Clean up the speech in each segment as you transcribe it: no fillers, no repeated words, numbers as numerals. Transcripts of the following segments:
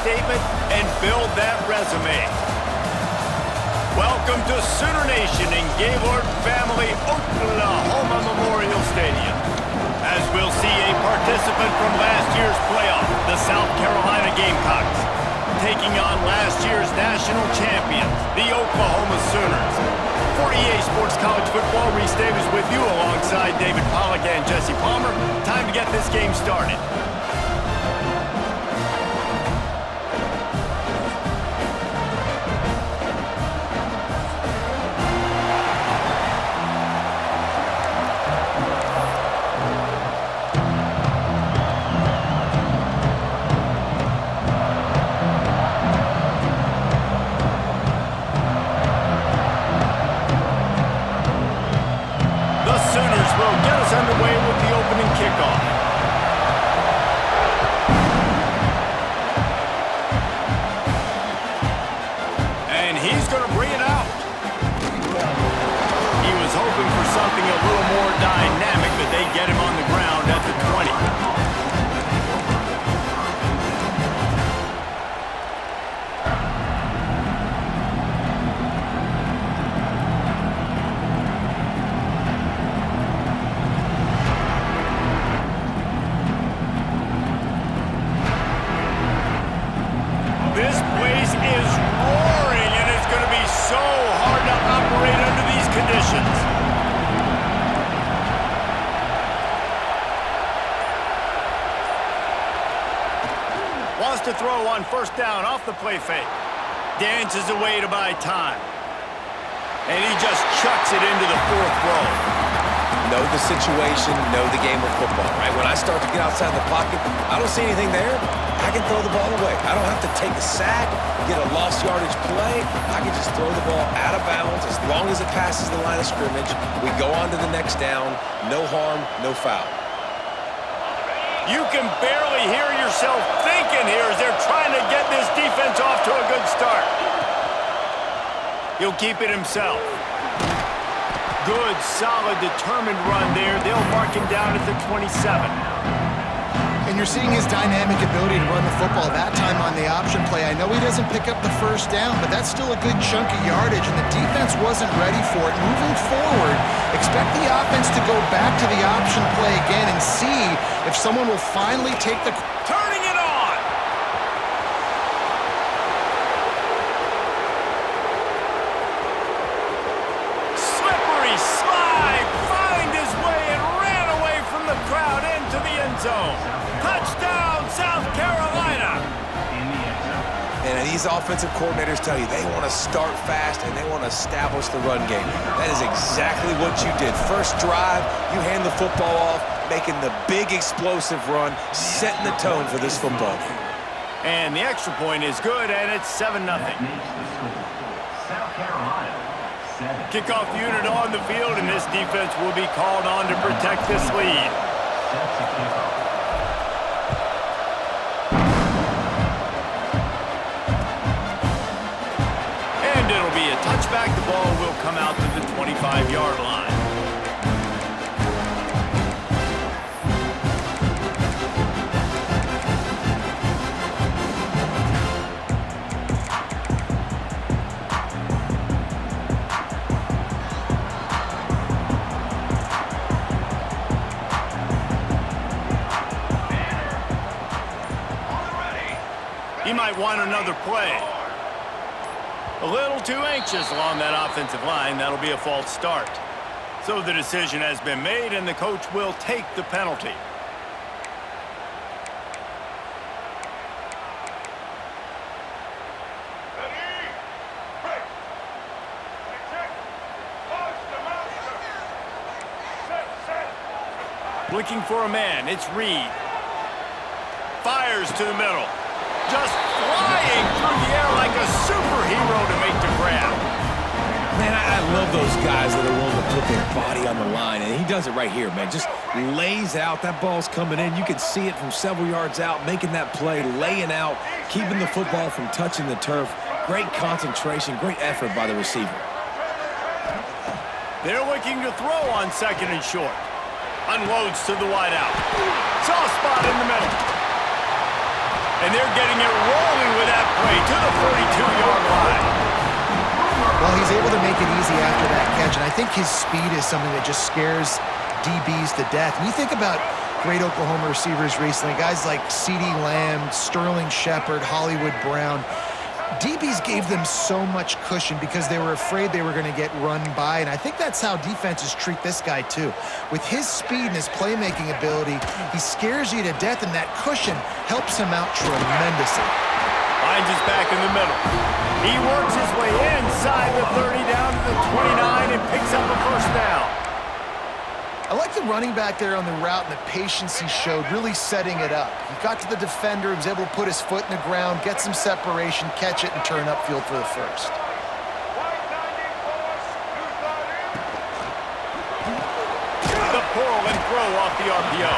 statement and build that resume. Welcome to Sooner Nation in Gaylord Family Oklahoma Memorial Stadium. As we'll see a participant from last year's playoff, the South Carolina Gamecocks, taking on last year's national champions, the Oklahoma Sooners. For EA Sports College Football, Reese Davis with you alongside David Pollack and Jesse Palmer. Time to get this game started. Underway with the opening kickoff. And he's going to bring it out. He was hoping for something a little more dynamic, but they get him on the ground at the 20. This place is roaring, and it's going to be so hard to operate under these conditions. Wants to throw on first down off the play fake. Dances away to buy time. And he just chucks it into the fourth row. Know the situation, know the game of football, right? When I start to get outside the pocket, I don't see anything there. I can throw the ball away. I don't have to take a sack, get a lost yardage play. I can just throw the ball out of bounds as long as it passes the line of scrimmage. We go on to the next down. No harm, no foul. You can barely hear yourself thinking here as they're trying to get this defense off to a good start. He'll keep it himself. Good, solid, determined run there. They'll mark him down at the 27. And you're seeing his dynamic ability to run the football that time on the option play. I know he doesn't pick up the first down, but that's still a good chunk of yardage, and the defense wasn't ready for it. Moving forward, expect the offense to go back to the option play again and see if someone will finally take the... Turning it on! Slippery slide, find his way and ran away from the crowd into the end zone. Touchdown, South Carolina! And these offensive coordinators tell you they want to start fast and they want to establish the run game. That is exactly what you did. First drive, you hand the football off, making the big explosive run, setting the tone for this football game. And the extra point is good, and it's 7-0. Kickoff unit on the field, and this defense will be called on to protect this lead. And it'll be a touchback. The ball will come out to the 25-yard line. He might want another play. A little too anxious along that offensive line. That'll be a false start. So the decision has been made, and the coach will take the penalty. Looking for a man. It's Reed. Fires to the middle. Just flying through the air like a superhero to make the grab. Man, I love those guys that are willing to put their body on the line, and he does it right here, man. Just lays out. That ball's coming in. You can see it from several yards out, making that play, laying out, keeping the football from touching the turf. Great concentration, great effort by the receiver. They're looking to throw on second and short. Unloads to the wideout. Soft spot in the middle. And they're getting it rolling with think his speed is something that just scares DBs to death. And you think about great Oklahoma receivers recently, guys like CeeDee Lamb, Sterling Shepard, Hollywood Brown. DBs gave them so much cushion because they were afraid they were going to get run by, and I think that's how defenses treat this guy too. With his speed and his playmaking ability, he scares you to death, and that cushion helps him out tremendously. Finds his back in the middle. He works his way inside the 30 down to the 29 and picks up a first down. I like the running back there on the route and the patience he showed, really setting it up. He got to the defender, he was able to put his foot in the ground, get some separation, catch it, and turn upfield for the first. The pull and throw off the RPO.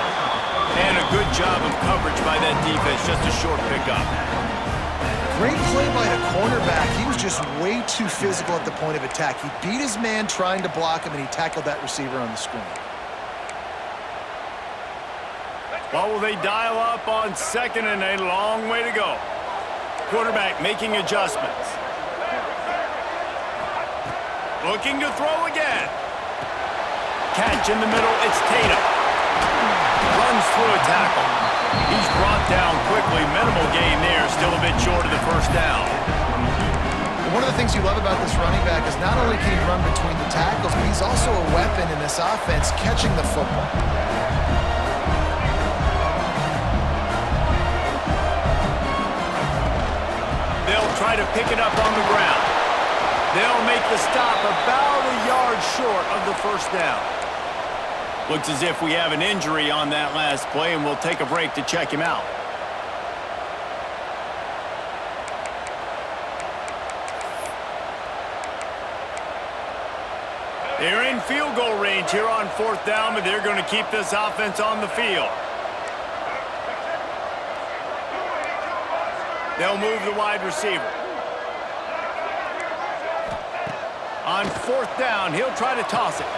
And a good job of coverage by that defense, just a short pickup. Great play by the cornerback. He was just way too physical at the point of attack. He beat his man trying to block him, and he tackled that receiver on the screen. What will they dial up on second and a long way to go? Quarterback making adjustments. Looking to throw again. Catch in the middle, it's Tatum. Runs through a tackle. He's brought down quickly. Minimal gain there, still a bit short of the first down. One of the things you love about this running back is not only can he run between the tackles, but he's also a weapon in this offense catching the football. They'll try to pick it up on the ground. They'll make the stop about a yard short of the first down. Looks as if we have an injury on that last play, and we'll take a break to check him out. They're in field goal range here on fourth down, but they're going to keep this offense on the field. They'll move the wide receiver. On fourth down, he'll try to toss it.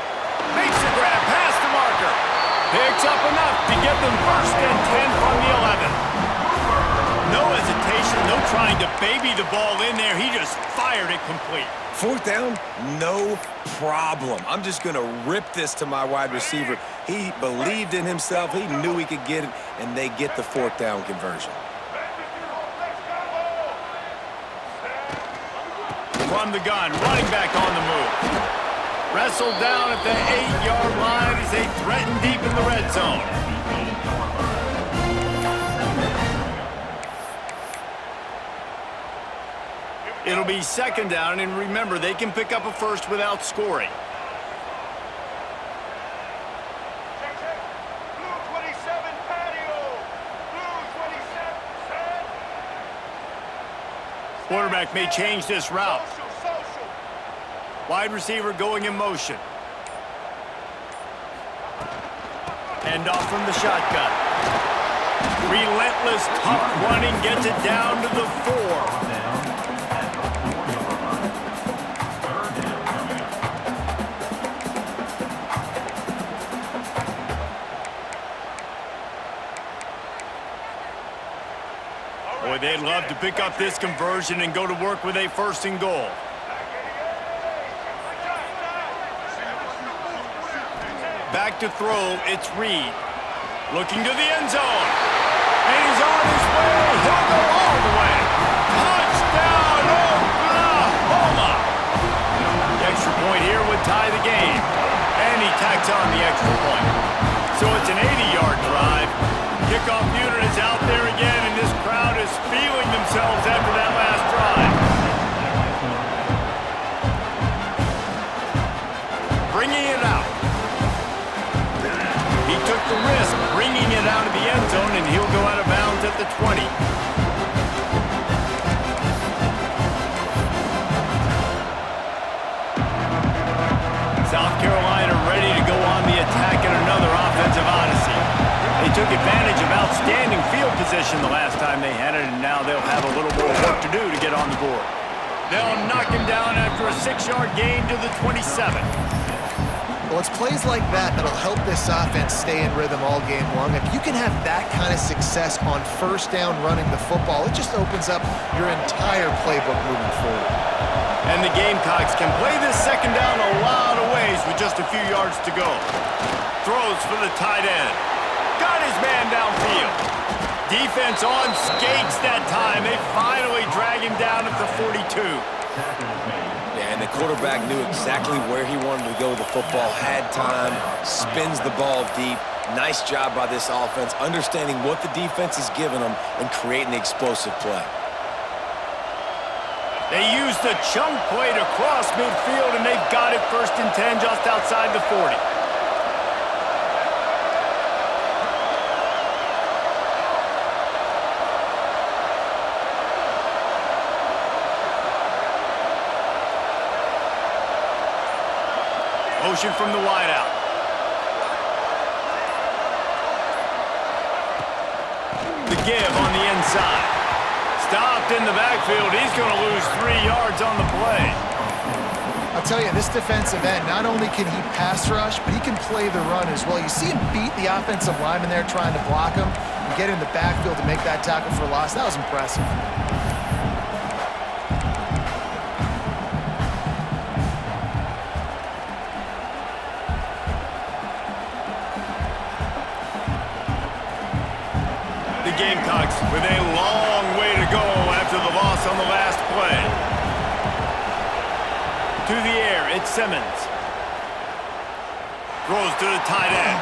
Makes the grab past the marker. Picks up enough to get them first and 10 from the 11. No hesitation, no trying to baby the ball in there. He just fired it complete. Fourth down, no problem. I'm just going to rip this to my wide receiver. He believed in himself. He knew he could get it, and they get the fourth down conversion. From the gun, running back on the move. Wrestled down at the 8-yard line as they threaten deep in the red zone. It'll be second down, and remember, they can pick up a first without scoring. Quarterback may change this route. Wide receiver going in motion. End off from the shotgun. Relentless, tough running gets it down to the 4. Boy, they'd love to pick up this conversion and go to work with a first and goal. Back to throw, it's Reed. Looking to the end zone. And he's on his way. He'll go all the way. Touchdown, Oklahoma! The extra point here would tie the game. And he tacks on the extra point. So it's an 80-yard drive. Kickoff unit is out there again, and this crowd is feeling themselves after that last drive. Bringing it out. He took the risk, bringing it out of the end zone, and he'll go out of bounds at the 20. South Carolina ready to go on the attack in another offensive odyssey. They took advantage of outstanding field position the last time they had it, and now they'll have a little more work to do to get on the board. They'll knock him down after a 6-yard gain to the 27. Well, it's plays like that that'll help this offense stay in rhythm all game long. If you can have that kind of success on first down running the football, it just opens up your entire playbook moving forward. And the Gamecocks can play this second down a lot of ways with just a few yards to go. Throws for the tight end. Got his man downfield. Defense on skates that time. They finally drag him down at the 42. Yeah, and the quarterback knew exactly where he wanted to go with the football, had time, spins the ball deep. Nice job by this offense, understanding what the defense is giving them and creating the explosive play. They used the chunk play to cross midfield, and they've got it 1st and 10 just outside the 40. Motion from the wideout. The give on the inside. Stopped in the backfield. He's going to lose 3 yards on the play. I'll tell you, this defensive end, not only can he pass rush, but he can play the run as well. You see him beat the offensive lineman there trying to block him and get in the backfield to make that tackle for loss. That was impressive. The Gamecocks with a long way to go after the loss on the last play. To the air, it's Simmons. Throws to the tight end.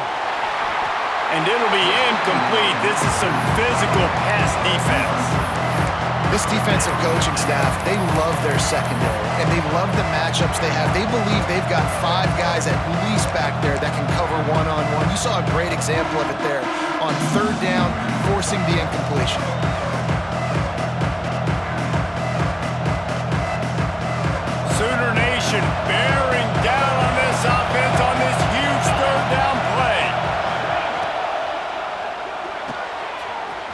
And it'll be incomplete. This is some physical pass defense. This defensive coaching staff, they love their secondary, and they love the matchups they have. They believe they've got 5 guys at least back there that can cover one-on-one. You saw a great example of it there on 3rd down, forcing the incompletion. Sooner Nation bearing down on this offense on this huge 3rd down play.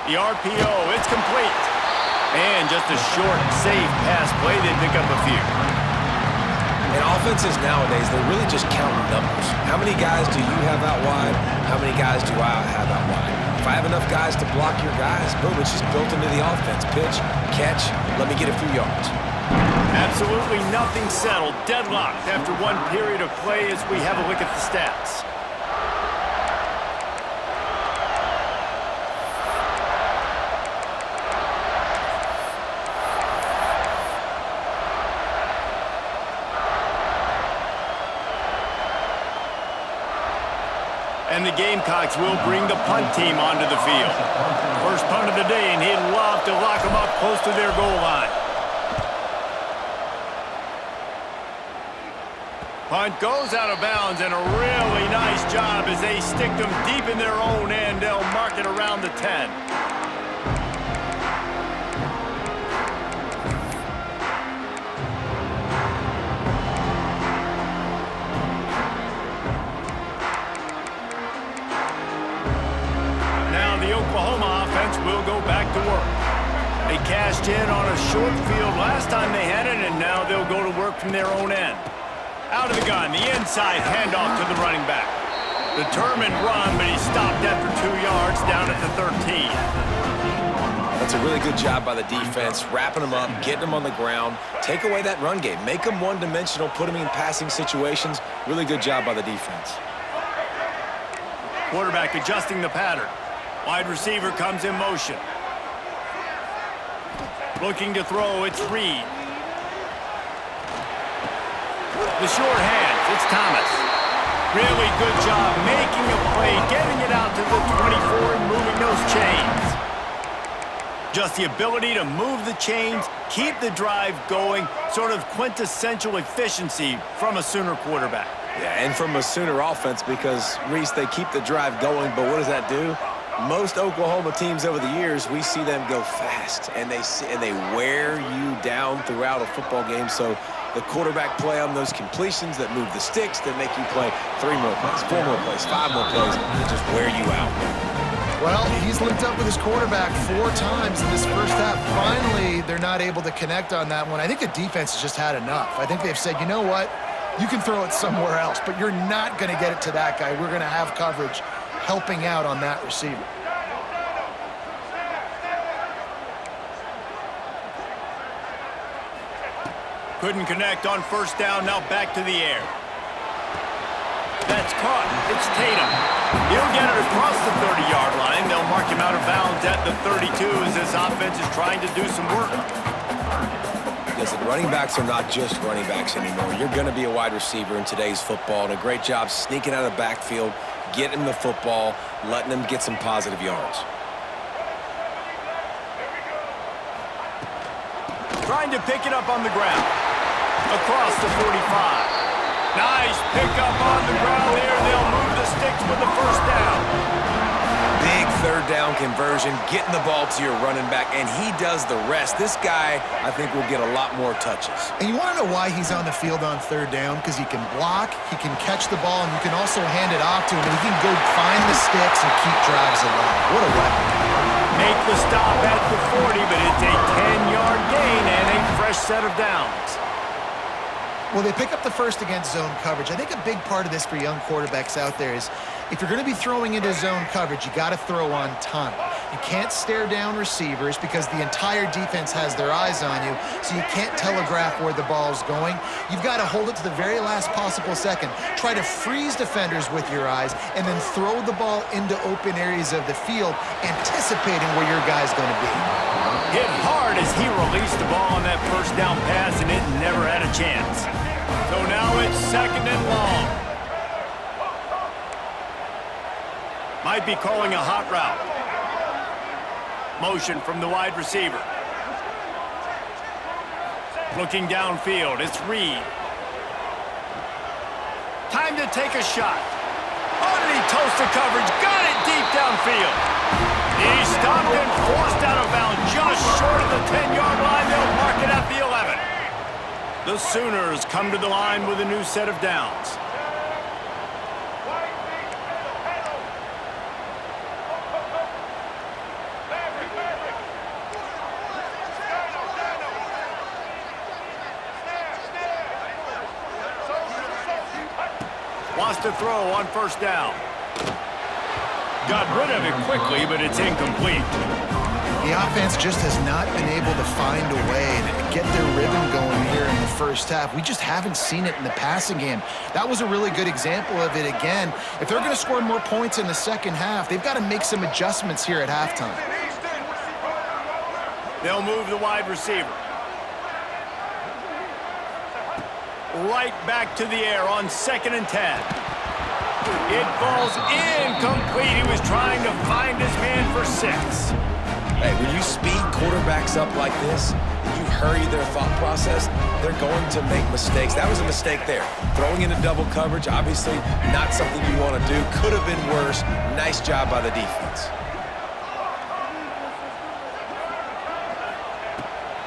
The RPO, it's complete. And just a short, safe pass play. They pick up a few. And offenses nowadays, they're really just counting numbers. How many guys do you have out wide? How many guys do I have out wide? If I have enough guys to block your guys, boom, it's just built into the offense. Pitch, catch, let me get a few yards. Absolutely nothing settled. Deadlocked after one period of play as we have a look at the stats. And the Gamecocks will bring the punt team onto the field. First punt of the day, and he'd love to lock them up close to their goal line. Punt goes out of bounds, and a really nice job as they stick them deep in their own end. They'll mark it around the 10. The Oklahoma offense will go back to work. They cashed in on a short field last time they had it, and now they'll go to work from their own end. Out of the gun, the inside handoff to the running back. Determined run, but he stopped after 2 yards down at the 13. That's a really good job by the defense, wrapping them up, getting them on the ground, take away that run game, make them one-dimensional, put them in passing situations. Really good job by the defense. Quarterback adjusting the pattern. Wide receiver comes in motion. Looking to throw, it's Reed. The short hands, it's Thomas. Really good job making a play, getting it out to the 24 and moving those chains. Just the ability to move the chains, keep the drive going, sort of quintessential efficiency from a Sooner quarterback. Yeah, and from a Sooner offense because, Reese, they keep the drive going, but what does that do? Most Oklahoma teams over the years, we see them go fast, and they wear you down throughout a football game. So the quarterback play on those completions that move the sticks, that make you play 3 more plays, 4 more plays, 5 more plays, that just wear you out. Well, he's linked up with his quarterback 4 times in this first half. Finally, they're not able to connect on that one. I think the defense has just had enough. I think they've said, you know what? You can throw it somewhere else, but you're not going to get it to that guy. We're going to have coverage helping out on that receiver. Couldn't connect on first down, now back to the air. That's caught. It's Tatum. He'll get it across the 30-yard line. They'll mark him out of bounds at the 32 as this offense is trying to do some work. Listen, running backs are not just running backs anymore. You're going to be a wide receiver in today's football, and a great job sneaking out of the backfield, getting the football, letting them get some positive yards. Trying to pick it up on the ground. Across the 45. Nice pickup on the ground there. They'll move the sticks with the first down. Big third down conversion, getting the ball to your running back, and he does the rest. This guy, I think, will get a lot more touches. And you want to know why he's on the field on third down? Because he can block, he can catch the ball, and you can also hand it off to him, and he can go find the sticks and keep drives alive. What a weapon. Make the stop at the 40, but it's a 10-yard gain and a fresh set of downs. Well, they pick up the first against zone coverage. I think a big part of this for young quarterbacks out there is if you're going to be throwing into zone coverage, you got to throw on time. You can't stare down receivers because the entire defense has their eyes on you, so you can't telegraph where the ball's going. You've got to hold it to the very last possible second. Try to freeze defenders with your eyes and then throw the ball into open areas of the field, anticipating where your guy's going to be. Hit hard as he released the ball on that first down pass, and it never had a chance. So now it's second and long. Might be calling a hot route. Motion from the wide receiver. Looking downfield, it's Reed. Time to take a shot. Underneath toasted coverage, got it deep downfield. He stopped and forced out of bounds just short of the 10-yard line. They'll mark it at the 11. The Sooners come to the line with a new set of downs. Wants to throw on first down. Got rid of it quickly, but it's incomplete. The offense just has not been able to find a way to get their rhythm going here in the first half. We just haven't seen it in the passing game. That was a really good example of it again. If they're going to score more points in the second half, they've got to make some adjustments here at halftime. They'll move the wide receiver. Right back to the air on 2nd and 10. It falls incomplete. He was trying to find his man for 6. Hey, when you speed quarterbacks up like this, and you hurry their thought process, they're going to make mistakes. That was a mistake there. Throwing into double coverage, obviously not something you want to do. Could have been worse. Nice job by the defense.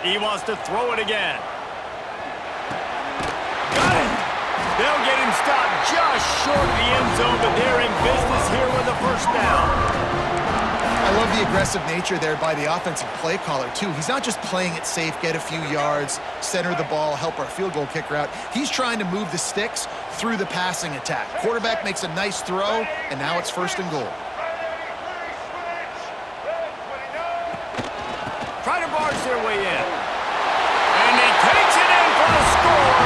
He wants to throw it again. Got it. They'll get him stopped just short of the end zone, but they're in business here with a first down. I love the aggressive nature there by the offensive play caller, too. He's not just playing it safe, get a few yards, center the ball, help our field goal kicker out. He's trying to move the sticks through the passing attack. Quarterback makes a nice throw, and now it's 1st and goal. Try to barge their way in. And he takes it in for the score.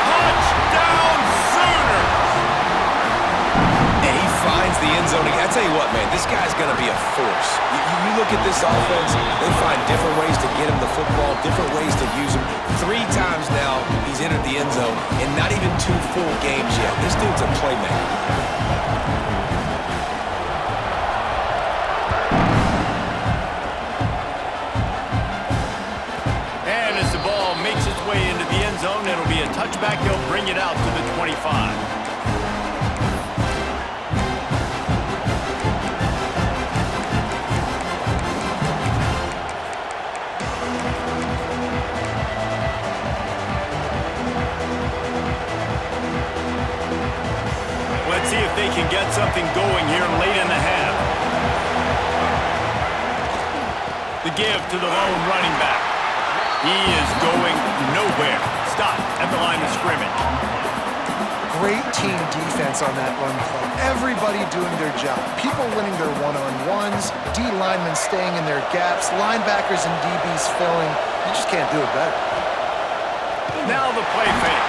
Touchdown, Sooners! And he finds the end zone. I tell you what, man, this guy's going to be a force. You look at this offense, they find different ways to get him the football, different ways to use him. 3 times now he's entered the end zone, and not even 2 full games yet. This dude's a playmaker. And as the ball makes its way into the end zone, it'll be a touchback. They'll bring it out to the 25. Let's see if they can get something going here late in the half. The give to the lone running back. He is going nowhere. Stop at the line of scrimmage. great team defense on that run play. Everybody doing their job. People winning their one-on-ones, D linemen staying in their gaps, linebackers and DBs filling. You just can't do it better. Now the play fake.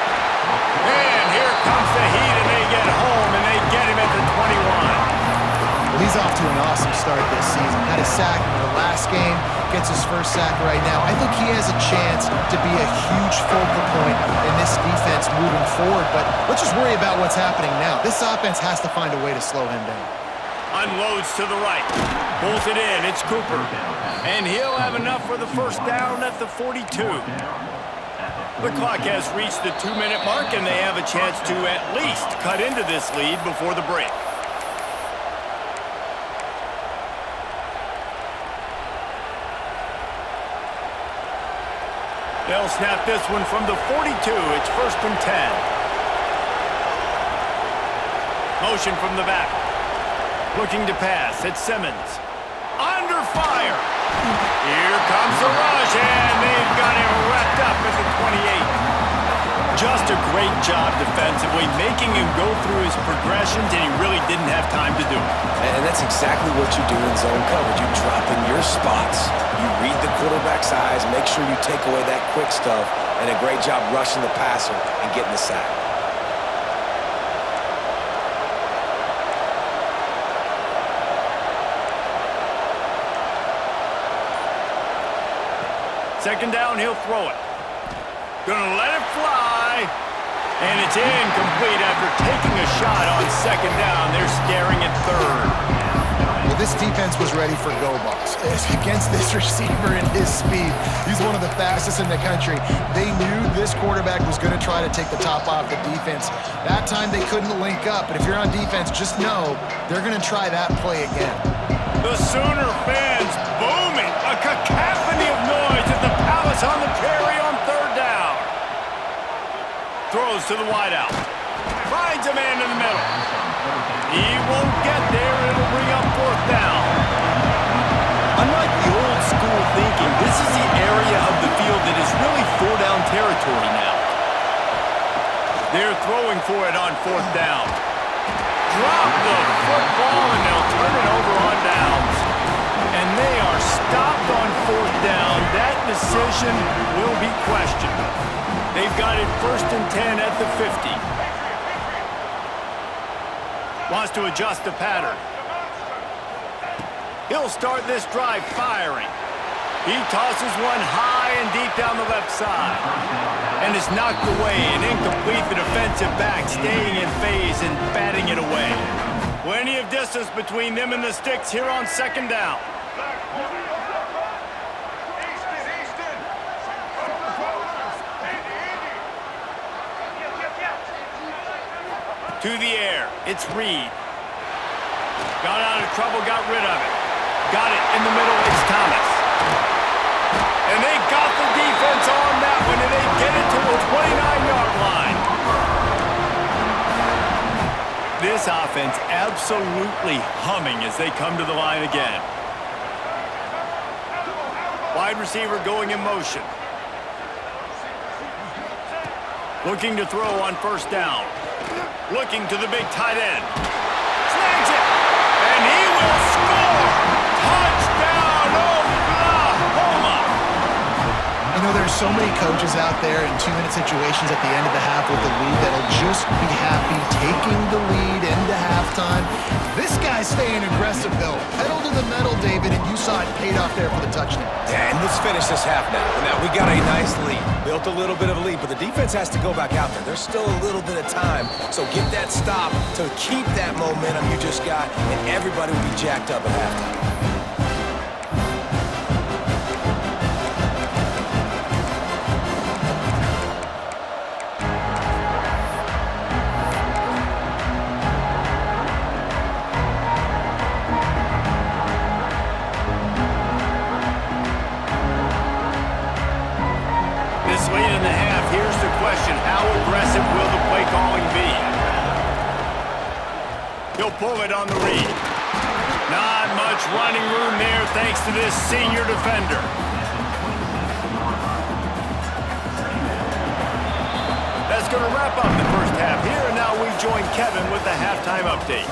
And here comes the Heat, and they get home, and they get him at the 21. Well, he's off to an awesome start this season. Had a sack in the last game, gets his first sack right now. I think he has a chance to be a huge focal point in this defense moving forward, but let's just worry about what's happening now. This offense has to find a way to slow him down. Unloads to the right. Pulls it in. It's Cooper. And he'll have enough for the first down at the 42. The clock has reached the 2-minute mark, and they have a chance to at least cut into this lead before the break. They'll snap this one from the 42. It's 1st and 10. Motion from the back. Looking to pass. It's Simmons. Under fire. Here comes the rush, and they've got him wrapped up at the 28. Just a great job defensively, making him go through his progressions, and he really didn't have time to do it. And that's exactly what you do in zone coverage. You drop in your spots. You read the quarterback's eyes, make sure you take away that quick stuff, and a great job rushing the passer and getting the sack. Second down, he'll throw it. Gonna let it fly. And it's incomplete after taking a shot on second down. They're staring at third. Well, this defense was ready for go balls. Against this receiver and his speed, he's one of the fastest in the country. They knew this quarterback was going to try to take the top off the defense. That time they couldn't link up, but if you're on defense, just know they're going to try that play again. The Sooner fans booming. A cacophony of noise at the Palace on the Prairie on third down. Throws to the wideout. Finds a man in the middle. He won't get there. It'll bring up fourth down. Unlike the old school thinking, this is the area of the field that is really four-down territory now. They're throwing for it on fourth down. Drop the football, and they'll turn it over on downs. And they are stopped on fourth down. That decision will be questioned. They've got it 1st and 10 at the 50. Wants to adjust the pattern. He'll start this drive firing. He tosses one high and deep down the left side. And is knocked away and incomplete. The defensive back staying in phase and batting it away. Plenty of distance between them and the sticks here on second down. To the air, it's Reed. Got out of trouble, got rid of it. Got it in the middle, it's Thomas. And they got the defense on that one, and they get it to the 29-yard line. This offense absolutely humming as they come to the line again. Wide receiver going in motion. Looking to throw on first down. Looking to the big tight end. Snags it! And he will score! Touchdown, Oklahoma! You know, there's so many coaches out there in 2-minute situations at the end of the half with the lead that'll just be happy taking the lead into halftime. This guy's staying aggressive, though. Pedal to the metal, David, and you saw it paid off there for the touchdown. And let's finish this half now. Now, we got a nice lead. Built a little bit of a lead, but the defense has to go back out there. There's still a little bit of time. So get that stop to keep that momentum you just got, and everybody will be jacked up at halftime. Late in the half, here's the question. How aggressive will the play calling be? He'll pull it on the read. Not much running room there thanks to this senior defender. That's going to wrap up the first half here, and now we join Kevin with the halftime update.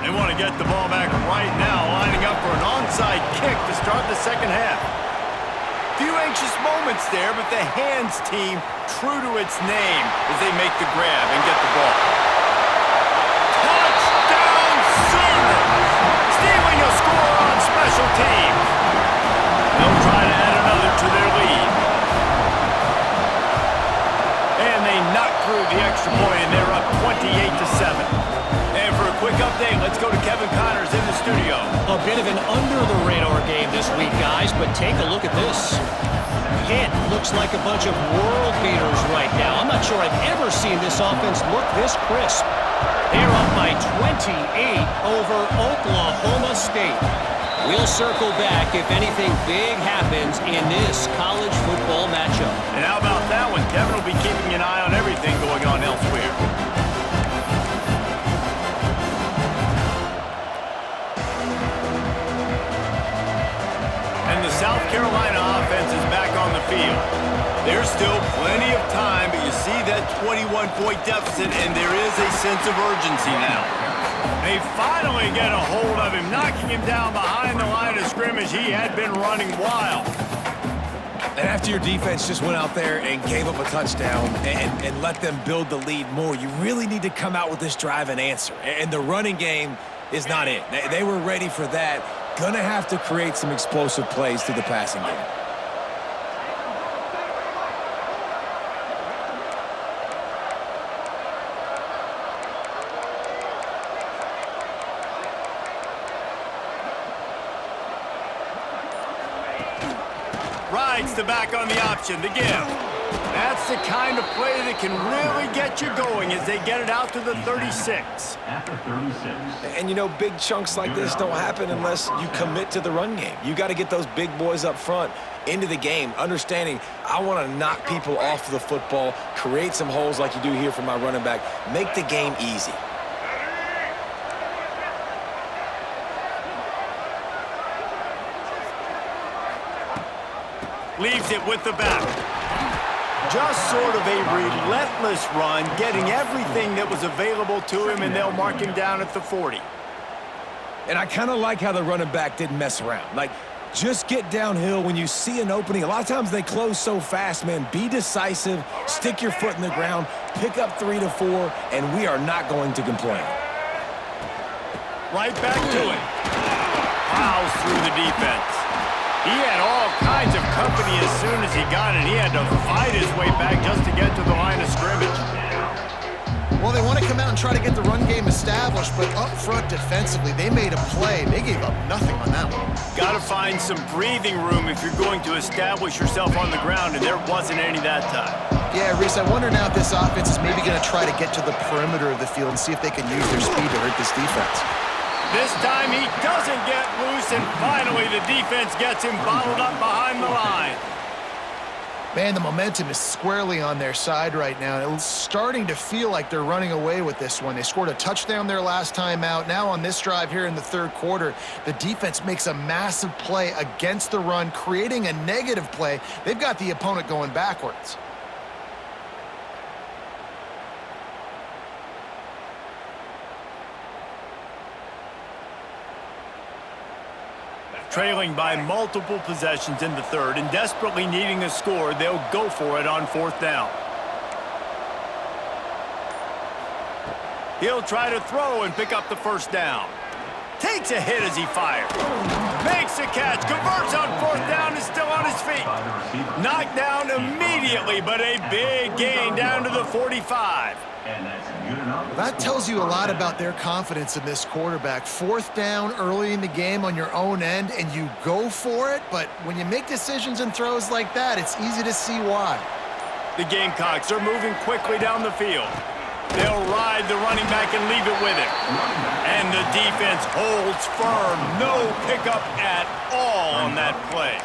They want to get the ball back right now, lining up for an onside kick to start the second half. Few anxious moments there, but the hands team true to its name as they make the grab and get the ball. Touchdown Sooners! Stealing a score on special teams. They'll try to add another to their lead. And they knock through the extra point, and they're up 28-7. And for a quick update, let's go to Kevin Connors in the studio. A bit of an under-the-radar game this week, guys, but take a look at this. Pitt looks like a bunch of world beaters right now. I'm not sure I've ever seen this offense look this crisp. They're up by 28 over Oklahoma State. We'll circle back if anything big happens in this college football matchup. And how about that one? Kevin will be keeping an eye on everything going on elsewhere. And the South Carolina offense is back on the field. There's still plenty of time, but you see that 21-point deficit, and there is a sense of urgency now. They finally get a hold of him, knocking him down behind the line of scrimmage. He had been running wild. And after your defense just went out there and gave up a touchdown and let them build the lead more, you really need to come out with this drive and answer. And the running game is not it. They were ready for that. Gonna have to create some explosive plays through the passing game. Rides the back on the option, the give. That's the kind of play that can really get you going as they get it out to the 36. And you know, big chunks like this don't happen unless you commit to the run game. You got to get those big boys up front into the game, understanding I want to knock people off the football, create some holes like you do here for my running back, make the game easy. Leaves it with the back. Just sort of a relentless run, getting everything that was available to him, and they'll mark him down at the 40. And I kind of like how the running back didn't mess around. Like, just get downhill when you see an opening. A lot of times they close so fast, man. Be decisive, stick your foot in the ground, pick up 3 to 4, and we are not going to complain. Right back to it. Plows through the defense. He had all kinds of company as soon as he got it. He had to fight his way back just to get to the line of scrimmage. Well, they want to come out and try to get the run game established, but up front defensively, they made a play. They gave up nothing on that one. Got to find some breathing room if you're going to establish yourself on the ground, and there wasn't any that time. Yeah, Reese, I wonder now if this offense is maybe going to try to get to the perimeter of the field and see if they can use their speed to hurt this defense. This time he doesn't get loose, and finally the defense gets him bottled up behind the line. Man, the momentum is squarely on their side right now. It's starting to feel like they're running away with this one. They scored a touchdown their last time out. Now on this drive here in the third quarter, the defense makes a massive play against the run, creating a negative play. They've got the opponent going backwards. Trailing by multiple possessions in the third and desperately needing a score, they'll go for it on fourth down. He'll try to throw and pick up the first down. Takes a hit as he fires. Makes a catch, converts on fourth down, is still on his feet. Knocked down immediately, but a big gain down to the 45. That tells you a lot about their confidence in this quarterback. Fourth down early in the game on your own end, and you go for it, but when you make decisions and throws like that, it's easy to see why. The Gamecocks are moving quickly down the field. They'll ride the running back and leave it with him. And the defense holds firm. No pickup at all on that play.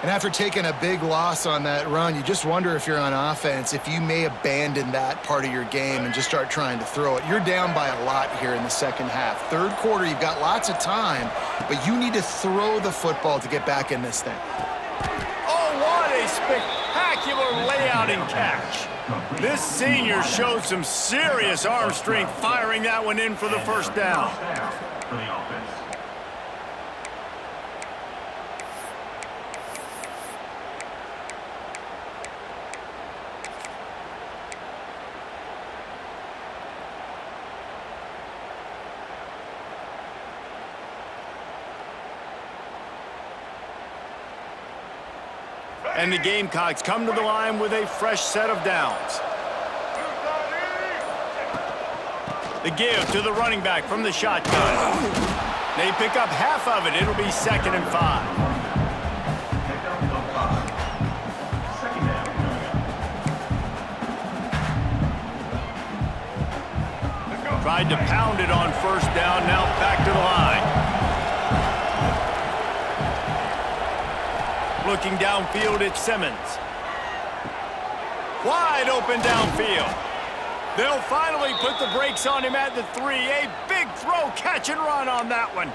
And after taking a big loss on that run, you just wonder if you're on offense, if you may abandon that part of your game and just start trying to throw it. You're down by a lot here in the second half. Third quarter, you've got lots of time, but you need to throw the football to get back in this thing. Oh, what a spectacular layout and catch. This senior showed some serious arm strength firing that one in for the first down. And the Gamecocks come to the line with a fresh set of downs. The give to the running back from the shotgun. They pick up half of it. It'll be 2nd and 5. Tried to pound it on first down. Now back to the line. Looking downfield at Simmons. Wide open downfield. They'll finally put the brakes on him at the 3. A big throw, catch and run on that one.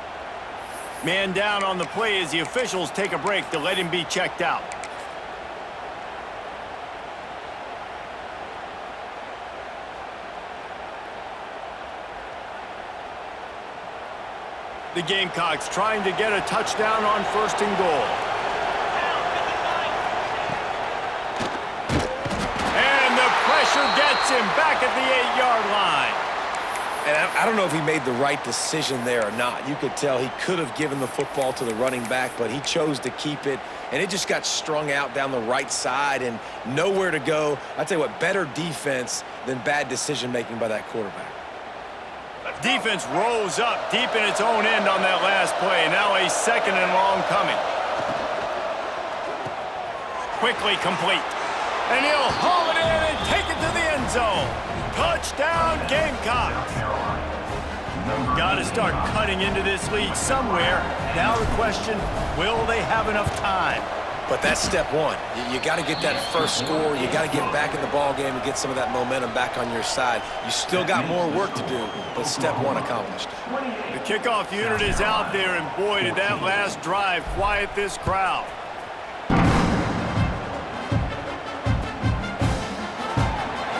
Man down on the play as the officials take a break to let him be checked out. The Gamecocks trying to get a touchdown on 1st and goal. Gets him back at the 8-yard line. And I don't know if he made the right decision there or not. You could tell he could have given the football to the running back, but he chose to keep it, and it just got strung out down the right side and nowhere to go. I tell you what, better defense than bad decision-making by that quarterback. Defense rolls up deep in its own end on that last play. Now a 2nd and long coming. Quickly complete. And he'll haul it in and take it to the end zone. Touchdown, Gamecocks. Got to start cutting into this lead somewhere. Now the question, will they have enough time? But that's step one. You got to get that first score. You got to get back in the ball game and get some of that momentum back on your side. You still got more work to do, but step one accomplished. The kickoff unit is out there, and boy, did that last drive quiet this crowd.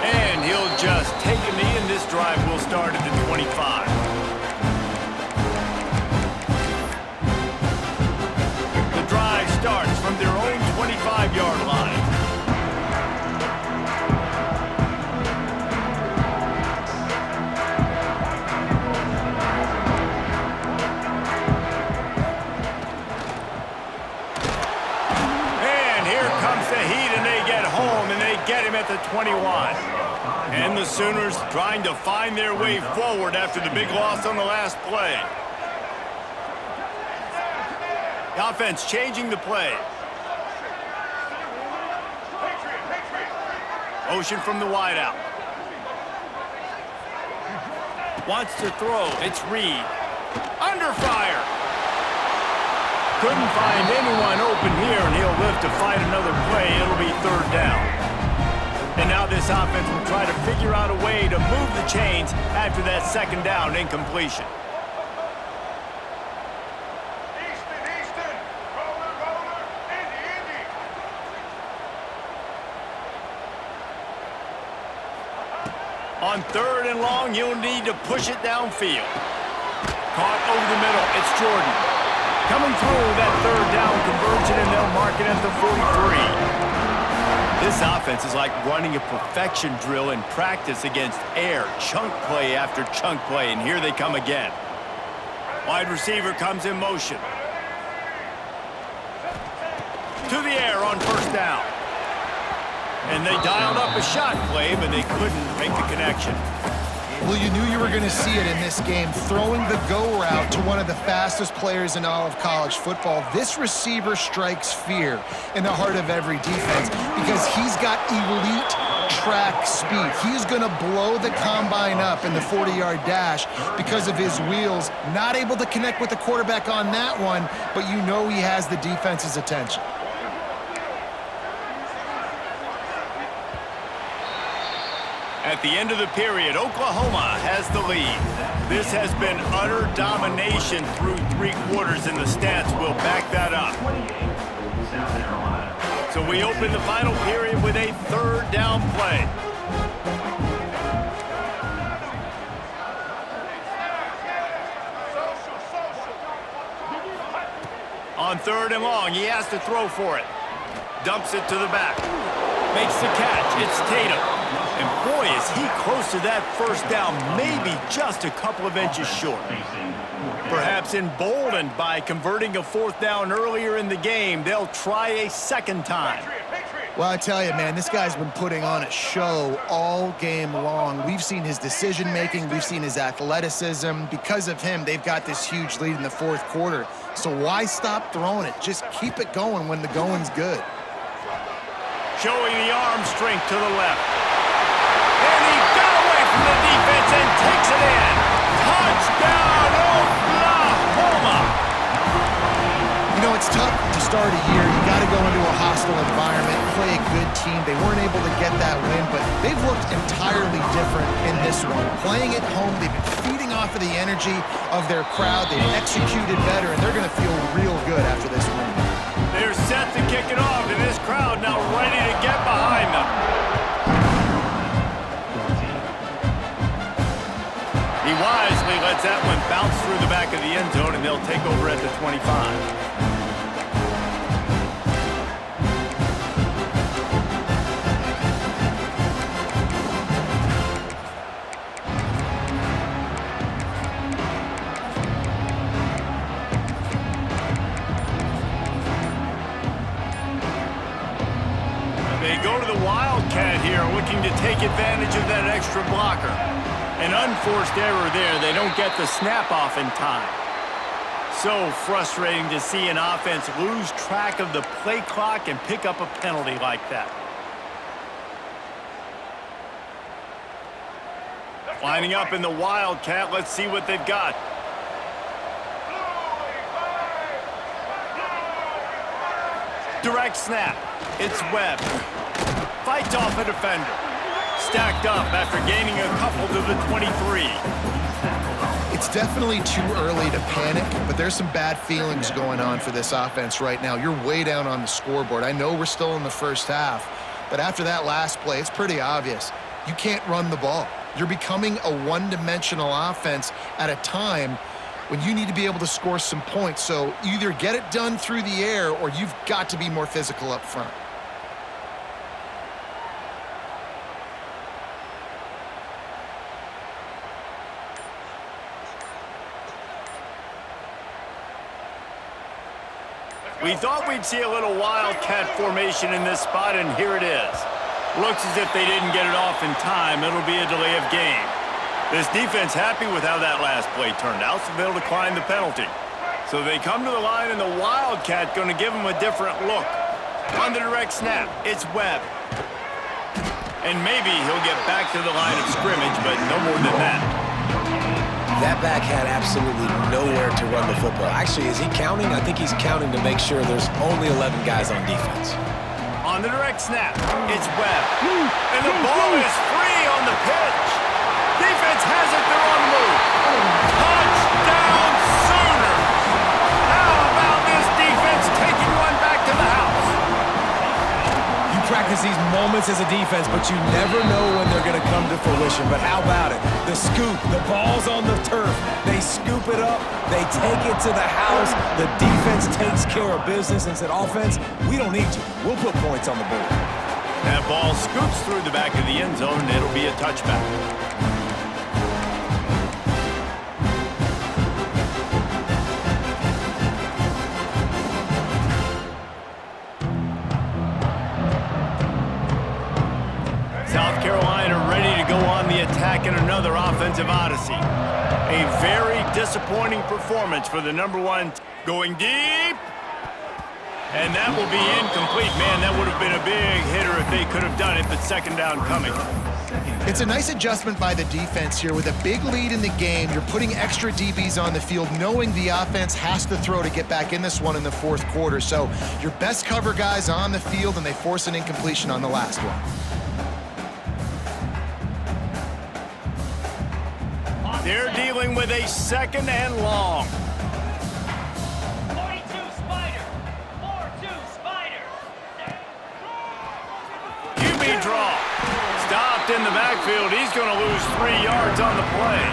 And he'll just take a knee, and this drive will start at the 25. The drive starts from their own 25-yard line. And here comes the heat, and they get home, and they get him at the 21. And the Sooners trying to find their way forward after the big loss on the last play. The offense changing the play. Motion from the wideout. Wants to throw. It's Reed. Under fire. Couldn't find anyone open here, and he'll live to fight another play. It'll be 3rd down. And now this offense will try to figure out a way to move the chains after that 2nd down incompletion. Easton, roller, Indy. On 3rd and long, you'll need to push it downfield. Caught over the middle, it's Jordan. Coming through that 3rd down conversion, and they'll mark it at the 43. This offense is like running a perfection drill in practice against air. Chunk play after chunk play, and here they come again. Wide receiver comes in motion. To the air on 1st down. And they dialed up a shot play, but they couldn't make the connection. Well, you knew you were going to see it in this game, throwing the go route to one of the fastest players in all of college football. This receiver strikes fear in the heart of every defense because he's got elite track speed. He's going to blow the combine up in the 40-yard dash because of his wheels. Not able to connect with the quarterback on that one, but you know he has the defense's attention. At the end of the period, Oklahoma has the lead. This has been utter domination through 3 quarters, and the stats will back that up. So we open the final period with a 3rd down play. On 3rd and long, he has to throw for it. Dumps it to the back. Makes the catch. It's Tatum. And boy, is he close to that 1st down, maybe just a couple of inches short. Perhaps emboldened by converting a 4th down earlier in the game, they'll try a 2nd time. Well, I tell you, man, this guy's been putting on a show all game long. We've seen his decision-making. We've seen his athleticism. Because of him, they've got this huge lead in the 4th quarter. So why stop throwing it? Just keep it going when the going's good. Showing the arm strength to the left. And he got away from the defense and takes it in. Touchdown, Oklahoma! You know, it's tough to start a year. You got to go into a hostile environment, play a good team. They weren't able to get that win, but they've looked entirely different in this one. Playing at home, they've been feeding off of the energy of their crowd. They've executed better, and they're going to feel real good after this win. They're set to kick it off, and this crowd now ready to get behind them. He wisely lets that one bounce through the back of the end zone, and they'll take over at the 25. They go to the Wildcat here, looking to take advantage of that extra blocker. An unforced error there. They don't get the snap off in time. So frustrating to see an offense lose track of the play clock and pick up a penalty like that. Lining up in the Wildcat. Let's see what they've got. Direct snap. It's Webb. Fights off a defender. Stacked up after gaining a couple to the 23. It's definitely too early to panic, but there's some bad feelings going on for this offense right now. You're way down on the scoreboard. I know we're still in the 1st half, but after that last play, it's pretty obvious. You can't run the ball. You're becoming a one-dimensional offense at a time when you need to be able to score some points. So either get it done through the air or you've got to be more physical up front. We thought we'd see a little Wildcat formation in this spot, and here it is. Looks as if they didn't get it off in time. It'll be a delay of game. This defense happy with how that last play turned out, so they'll decline the penalty. So they come to the line, and the Wildcat going to give them a different look. On the direct snap, it's Webb. And maybe he'll get back to the line of scrimmage, but no more than that. That back had absolutely nowhere to run the football. Actually, is he counting? I think he's counting to make sure there's only 11 guys on defense. On the direct snap, it's Webb. And the ball is free on the pitch. Defense has it, they're on the move. Touchdown Sooners! How about this defense taking one back to the house? You practice these moments as a defense, but you never know when they're going to come to fruition. But how about it? The scoop, the ball's on the turf. They scoop it up, they take it to the house. The defense takes care of business and said, offense, we don't need you. We'll put points on the board. That ball scoops through the back of the end zone, and it'll be a touchback. South Carolina ready to go on the attack in another offensive odyssey. A very disappointing performance for the #1 going deep. And that will be incomplete. Man, that would have been a big hitter if they could have done it, but 2nd down coming. It's a nice adjustment by the defense here. With a big lead in the game, you're putting extra DBs on the field, knowing the offense has to throw to get back in this one in the 4th quarter. So your best cover guys on the field, and they force an incompletion on the last one. They're dealing with a 2nd and long. 42 Spider. 4-2 Spider. QB draw. Stopped in the backfield. He's going to lose 3 yards on the play.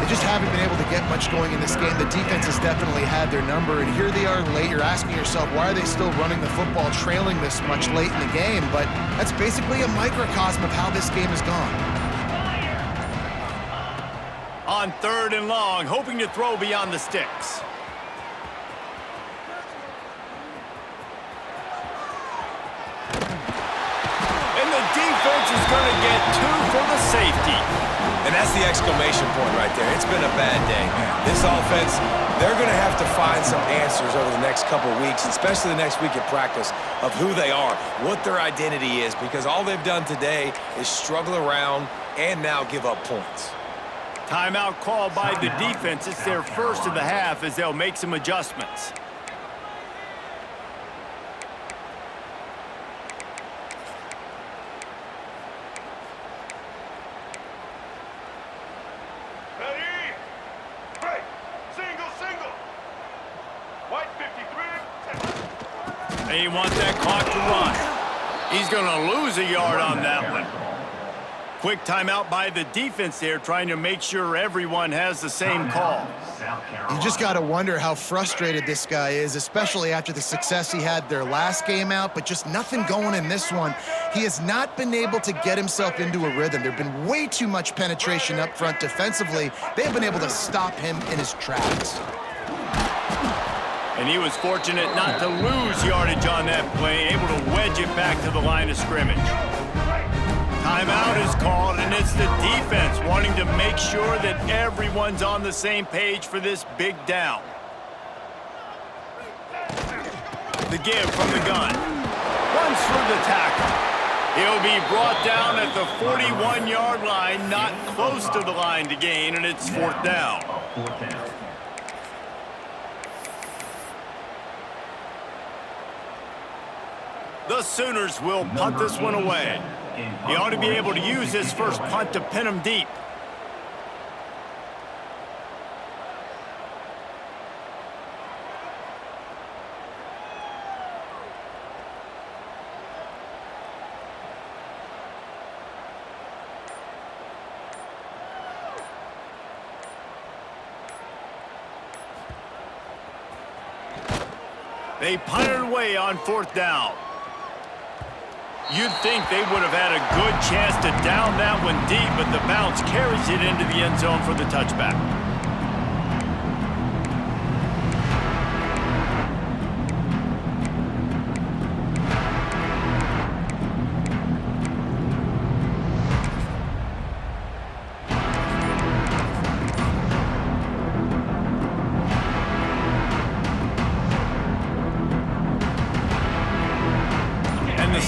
They just haven't been able to get much going in this game. The defense has definitely had their number, and here they are late. You're asking yourself, why are they still running the football, trailing this much late in the game? But that's basically a microcosm of how this game has gone. On 3rd and long, hoping to throw beyond the sticks. And the defense is going to get 2 for the safety. And that's the exclamation point right there. It's been a bad day. This offense, they're going to have to find some answers over the next couple weeks, especially the next week at practice, of who they are, what their identity is, because all they've done today is struggle around and now give up points. Timeout called by the defense. It's their first of the half as they'll make some adjustments. Ready? Break. Single. White 53. They want that clock to run. He's going to lose a yard on that one. Quick timeout by the defense there, trying to make sure everyone has the same call. You just got to wonder how frustrated this guy is, especially after the success he had their last game out, but just nothing going in this one. He has not been able to get himself into a rhythm. There's been way too much penetration up front defensively. They've been able to stop him in his tracks. And he was fortunate not to lose yardage on that play, able to wedge it back to the line of scrimmage. Timeout is called, and it's the defense wanting to make sure that everyone's on the same page for this big down. The give from the gun. Runs through the tackle. He'll be brought down at the 41-yard line, not close to the line to gain, and it's 4th down. The Sooners will punt this one away. He ought to be able to use his first punt to pin him deep. They punted away on 4th down. You'd think they would have had a good chance to down that one deep, but the bounce carries it into the end zone for the touchback.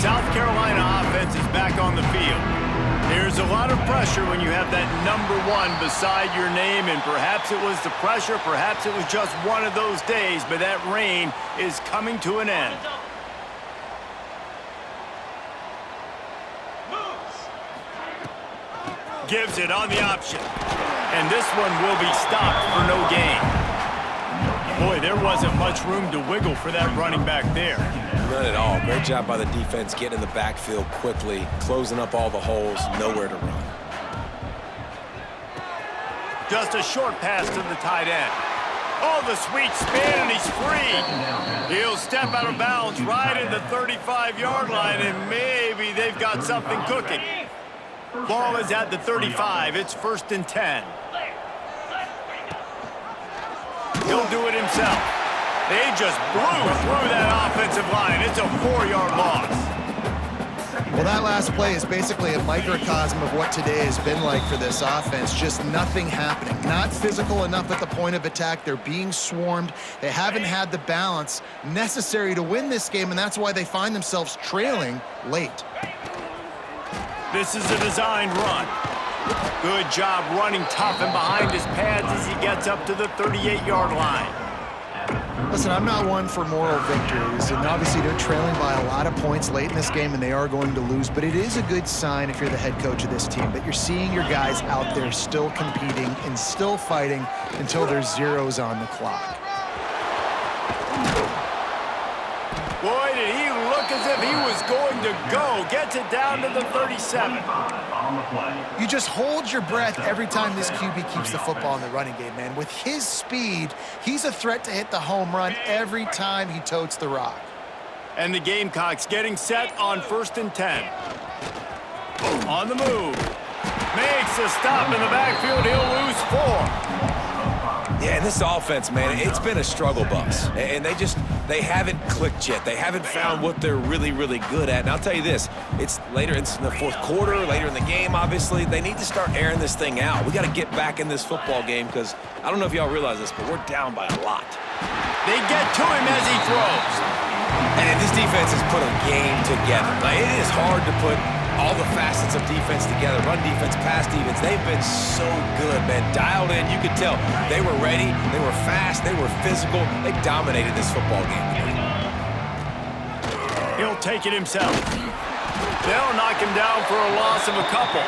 South Carolina offense is back on the field. There's a lot of pressure when you have that number 1 beside your name, and perhaps it was the pressure, perhaps it was just one of those days, but that reign is coming to an end. Gives it on the option, and this one will be stopped for no gain. Boy, there wasn't much room to wiggle for that running back there. None at all. Great job by the defense getting in the backfield quickly, closing up all the holes, nowhere to run. Just a short pass to the tight end. Oh, the sweet spin, and he's free. He'll step out of bounds right at the 35-yard line, and maybe they've got something cooking. Ball is at the 35. It's 1st and 10. He'll do it himself. They just blew through that offensive line. It's a 4-yard loss. Well, that last play is basically a microcosm of what today has been like for this offense. Just nothing happening. Not physical enough at the point of attack. They're being swarmed. They haven't had the balance necessary to win this game, and that's why they find themselves trailing late. This is a designed run. Good job running tough and behind his pads as he gets up to the 38-yard line. Listen, I'm not one for moral victories, and obviously they're trailing by a lot of points late in this game, and they are going to lose, but it is a good sign if you're the head coach of this team that you're seeing your guys out there still competing and still fighting until there's zeros on the clock. Boy, did he look as if he was going to go. Gets it down to the 37. You just hold your breath every time this QB keeps the football in the running game, man. With his speed, he's a threat to hit the home run every time he totes the rock. And the Gamecocks getting set on 1st and 10. On the move. Makes a stop in the backfield. He'll lose 4. Yeah, and this offense, man, it's been a struggle bus. And they haven't clicked yet. They haven't found what they're really, really good at. And I'll tell you this, it's in the fourth quarter, later in the game, obviously. They need to start airing this thing out. We got to get back in this football game because I don't know if y'all realize this, but we're down by a lot. They get to him as he throws. And this defense has put a game together. Like, it is hard to put all the facets of defense together. Run defense, pass defense. They've been so good, man. Dialed in, you could tell. They were ready. They were fast. They were physical. They dominated this football game. He'll take it himself. They'll knock him down for a loss of a couple.